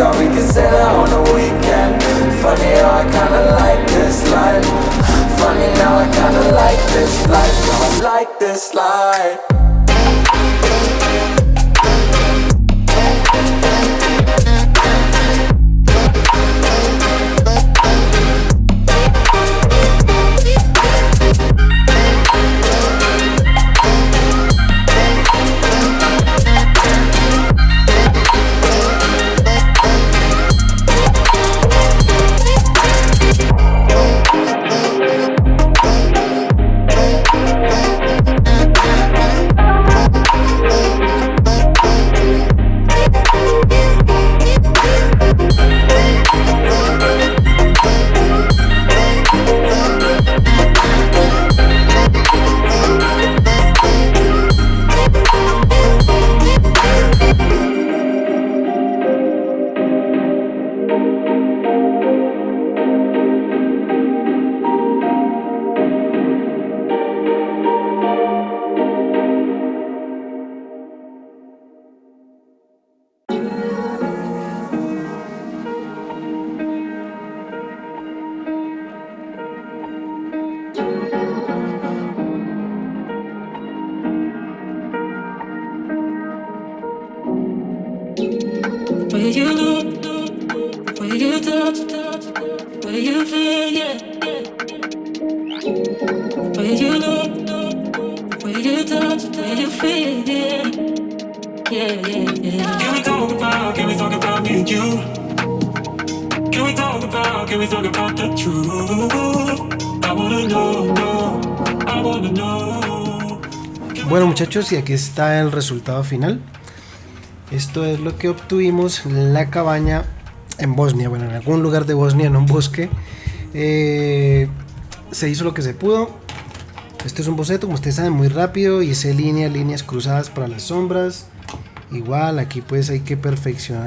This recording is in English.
out, we can say that on the weekend. Funny how I kinda like this life. Funny now I kinda like this life. Now I like this life. Where you look, where you touch, where you feel, yeah. Where you look, where you touch, where you feel, yeah. Yeah, yeah, yeah. Can we talk about me and you? Can we talk about the truth? I wanna know, I wanna know. Bueno, muchachos, y aquí está el resultado final. Esto es lo que obtuvimos en la cabaña en Bosnia, bueno, en algún lugar de Bosnia, en un bosque. Se hizo lo que se pudo. Esto es un boceto, como ustedes saben, muy rápido. Hice líneas cruzadas para las sombras. Igual, aquí pues hay que perfeccionar